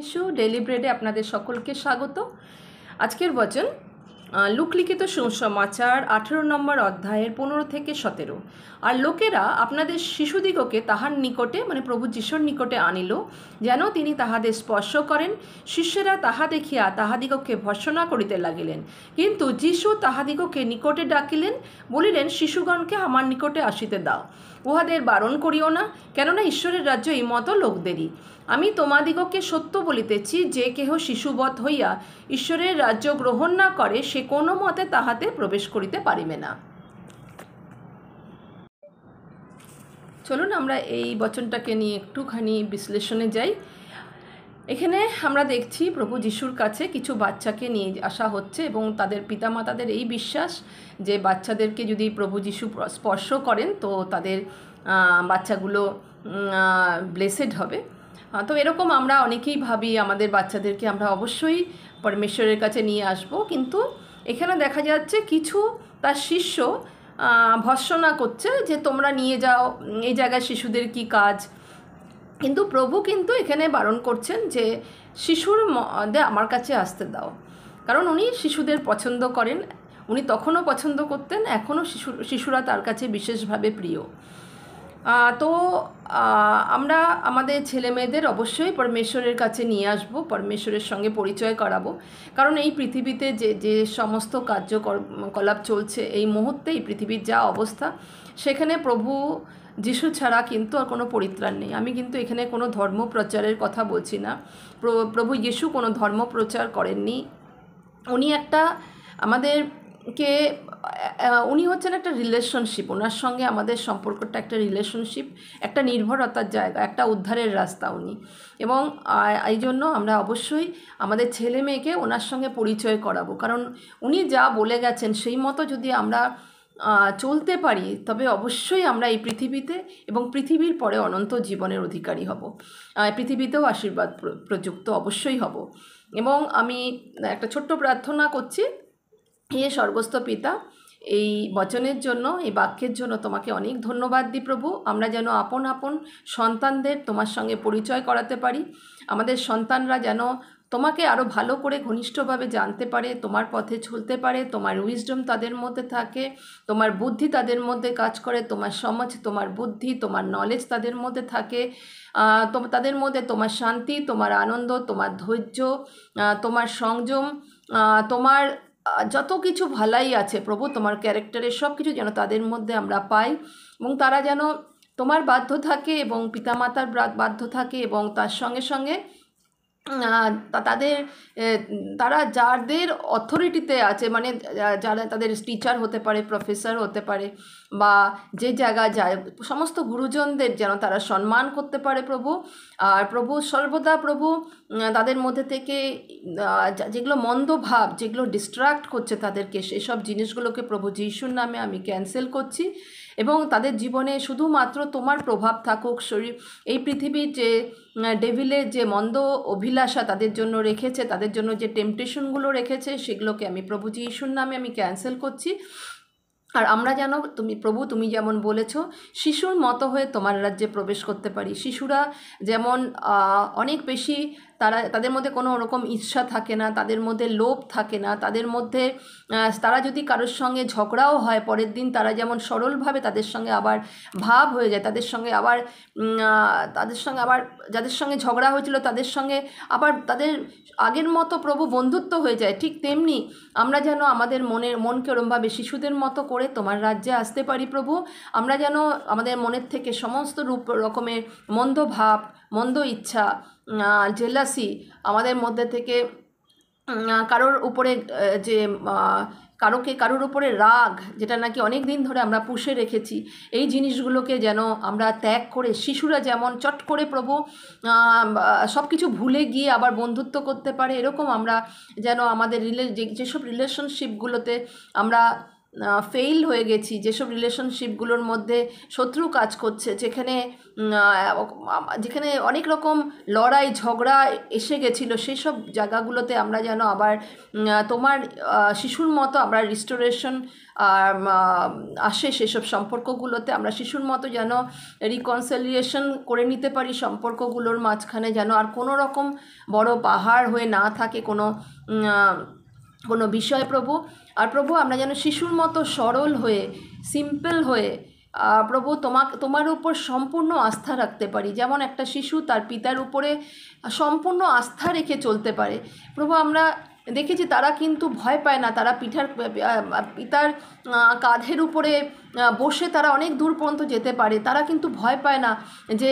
যিশু ডেইলি ব্রেডে আপনাদের সকলকে স্বাগত। আজকের বচন লুকলিখিত সুসমাচার 18 নম্বর অধ্যায়ের 15 থেকে 17। আর লোকেরা আপনাদের শিশুদিগকে তাহার নিকটে প্রভু যিশুর নিকটে আনিল, যেন তিনি তাহাদের স্পর্শ করেন। শিষ্যেরা তাহা দেখিয়া তাহাদিগকে ভর্ৎসনা করিতে লাগিলেন। কিন্তু যিশু তাহাদিগকে নিকটে ডাকিলেন, বলিলেন, শিশুগণকে আমার নিকটে আসিতে দাও, উহাদের বারণ করিও না, কেননা ঈশ্বরের রাজ্য এই মতো লোকদেরই। আমি তোমাদিগকে সত্য বলিতেছি, যে কেহ শিশুবৎ হইয়া ঈশ্বরের রাজ্য গ্রহণ না করে, সে কোনো মতে তাহাতে প্রবেশ করিতে পারিবে না। চলুন আমরা এই বচনটাকে নিয়ে একটুখানি বিশ্লেষণে যাই। এখানে আমরা দেখছি প্রভু যিশুর কাছে কিছু বাচ্চাকে নিয়ে আসা হচ্ছে এবং তাদের পিতামাতাদের এই বিশ্বাস যে বাচ্চাদেরকে যদি প্রভু যিশু স্পর্শ করেন তো তাদের বাচ্চাগুলো ব্লেসেড হবে। তো এরকম আমরা অনেকেই ভাবি আমাদের বাচ্চাদেরকে আমরা অবশ্যই পরমেশ্বরের কাছে নিয়ে আসব, কিন্তু এখানে দেখা যাচ্ছে কিছু তার শিষ্য ভর্ৎসনা করছে যে তোমরা নিয়ে যাও, এই জায়গায় শিশুদের কি কাজ। কিন্তু প্রভু কিন্তু এখানে বারণ করছেন যে শিশুর মধ্যে আমার কাছে আসতে দাও, কারণ উনি শিশুদের পছন্দ করেন। উনি তখনও পছন্দ করতেন, এখনও শিশুরা তার কাছে বিশেষভাবে প্রিয়। তো আমরা আমাদের ছেলে মেয়েদের অবশ্যই পরমেশ্বরের কাছে নিয়ে আসবো, পরমেশ্বরের সঙ্গে পরিচয় করাবো, কারণ এই পৃথিবীতে যে সমস্ত কার্যকলাপ চলছে এই মুহূর্তে, এই পৃথিবীর যা অবস্থা, সেখানে প্রভু যিশু ছাড়া কিন্তু আর কোনো পরিত্রাণ নেই। আমি কিন্তু এখানে কোনো ধর্ম প্রচারের কথা বলছি না। প্রভু যিশু কোনো ধর্ম প্রচার করেননি। উনি উনি হচ্ছেন একটা রিলেশনশিপ। ওনার সঙ্গে আমাদের সম্পর্কটা একটা রিলেশনশিপ, একটা নির্ভরতার জায়গা, একটা উদ্ধারের রাস্তা উনি। এবং এই জন্য আমরা অবশ্যই আমাদের ছেলে মেয়েকে ওনার সঙ্গে পরিচয় করাবো, কারণ উনি যা বলে গেছেন সেই মতো যদি আমরা চলতে পারি, তবে অবশ্যই আমরা এই পৃথিবীতে এবং পৃথিবীর পরে অনন্ত জীবনের অধিকারী হব, পৃথিবীতেও আশীর্বাদ প্রযুক্ত অবশ্যই হব। এবং আমি একটা ছোট্ট প্রার্থনা করছি। হে স্বর্গস্থ পিতা, এই বচনের জন্য, এই বাক্যের জন্য তোমাকে অনেক ধন্যবাদ দিই প্রভু। আমরা যেন আপন আপন সন্তানদের তোমার সঙ্গে পরিচয় করাতে পারি, আমাদের সন্তানরা যেন তোমাকে আরও ভালো করে ঘনিষ্ঠভাবে জানতে পারে, তোমার পথে চলতে পারে, তোমার উইজডম তাদের মধ্যে থাকে, তোমার বুদ্ধি তাদের মধ্যে কাজ করে, তোমার সমাজ, তোমার বুদ্ধি, তোমার নলেজ তাদের মধ্যে থাকে, তাদের মধ্যে তোমার শান্তি, তোমার আনন্দ, তোমার ধৈর্য, তোমার সংযম, তোমার যত কিছু ভালাই আছে প্রভু, তোমার ক্যারেক্টারের সব কিছু যেন তাদের মধ্যে আমরা পাই, এবং তারা যেন তোমার বাধ্য থাকে এবং পিতামাতার বাধ্য থাকে, এবং তার সঙ্গে সঙ্গে তারা যাদের অথরিটিতে আছে, যারা তাদের টিচার হতে পারে, প্রফেসর হতে পারে, বা যে জায়গায় যায় সমস্ত গুরুজনদের যেন তারা সম্মান করতে পারে প্রভু। আর প্রভু সর্বদা প্রভু তাদের মধ্যে থেকে যেগুলো মন্দ ভাব, যেগুলো ডিস্ট্র্যাক্ট করছে তাদেরকে, সেসব জিনিসগুলোকে প্রভু যিশুর নামে আমি ক্যান্সেল করছি, এবং তাদের জীবনে শুধুমাত্র তোমার প্রভাব থাকুক। এই পৃথিবীর যে ডেভিলের যে মন্দ অভিলাষা তাদের জন্য রেখেছে, তাদের জন্য যে টেম্পটেশনগুলো রেখেছে, সেগুলোকে আমি প্রভু যিশুর নামে আমি ক্যান্সেল করছি। আর আমরা যেন তুমি যেমন বলেছো শিশুর মতো হয়ে তোমার রাজ্যে প্রবেশ করতে পারি। শিশুরা যেমন অনেক বেশি, তাদের মধ্যে কোনো রকম ঈর্ষা থাকে না, তাদের মধ্যে লোভ থাকে না, তাদের মধ্যে তারা যদি কারোর সঙ্গে ঝগড়াও হয় পরের দিন, তারা যেমন সরলভাবে তাদের সঙ্গে আবার ভাব হয়ে যায়, তাদের সঙ্গে আবার যাদের সঙ্গে ঝগড়া হয়েছিল তাদের সঙ্গে আবার তাদের আগের মতো প্রভু বন্ধুত্ব হয়ে যায়। ঠিক তেমনি আমরা যেন আমাদের মনকে ওরমভাবে শিশুদের মতো করে তোমার রাজ্যে আসতে পারি প্রভু। আমরা যেন আমাদের মনের থেকে সমস্ত রকমের মন্দ ভাব, মন্দ ইচ্ছা, জেলাসি আমাদের মধ্যে থেকে, কারোর উপরে যে কারোর উপরে রাগ, যেটা নাকি অনেক দিন ধরে আমরা পুষে রেখেছি, এই জিনিসগুলোকে যেন আমরা ত্যাগ করে, শিশুরা যেমন চট করে প্রভু সব কিছু ভুলে গিয়ে আবার বন্ধুত্ব করতে পারে, এরকম আমরা যেন আমাদের যেসব রিলেশনশিপগুলোতে আমরা ফেইল হয়ে গেছি, যেসব রিলেশনশিপগুলোর মধ্যে শত্রু কাজ করছে, যেখানে অনেক রকম লড়াই ঝগড়া এসে গেছিলো, সেই সব জায়গাগুলোতে আমরা যেন আবার তোমার শিশুর মতো আমরা রিস্টোরেশন আসে, সেসব সম্পর্কগুলোতে আমরা শিশুর মতো যেন রিকনসিলিয়েশন করে নিতে পারি সম্পর্কগুলোর মাঝখানে, যেন আর কোনো রকম বড় পাহাড় হয়ে না থাকে কোনো বিষয় প্রভু। আর প্রভু আমরা যেন শিশুর মতো সরল হয়ে, সিম্পল হয়ে প্রভু তোমার উপর সম্পূর্ণ আস্থা রাখতে পারি, যেমন একটা শিশু তার পিতার উপরে সম্পূর্ণ আস্থা রেখে চলতে পারে। প্রভু আমরা দেখেছি তারা কিন্তু ভয় পায় না, তারা পিতার কাঁধের উপরে বসে তারা অনেক দূর পর্যন্ত যেতে পারে, তারা কিন্তু ভয় পায় না যে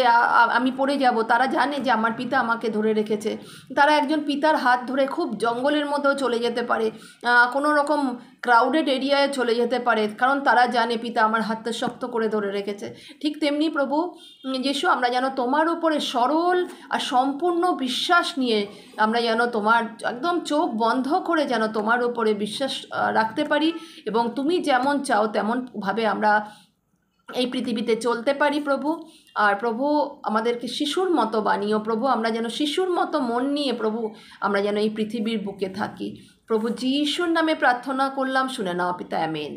আমি পড়ে যাব। তারা জানে যে আমার পিতা আমাকে ধরে রেখেছে। তারা একজন পিতার হাত ধরে খুব জঙ্গলের মধ্যেও চলে যেতে পারে, কোনো রকম ক্রাউডেড এরিয়ায় চলে যেতে পারে, কারণ তারা জানে পিতা আমার হাতটা শক্ত করে ধরে রেখেছে। ঠিক তেমনি প্রভু যিশু আমরা যেন তোমার উপরে সরল আর সম্পূর্ণ বিশ্বাস নিয়ে আমরা যেন তোমার একদম চোখ বন্ধ করে যেন তোমার উপরে বিশ্বাস রাখতে পারি, এবং তুমি যেমন চাও তেমনভাবে আমরা এই পৃথিবীতে চলতে পারি প্রভু। আর প্রভু আমাদেরকে শিশুর মতো বানিও প্রভু, আমরা যেন শিশুর মতো মন নিয়ে প্রভু আমরা যেন এই পৃথিবীর বুকে থাকি। প্রভু যিশুর নামে প্রার্থনা করলাম, শুনে নাও পিতা, আমেন।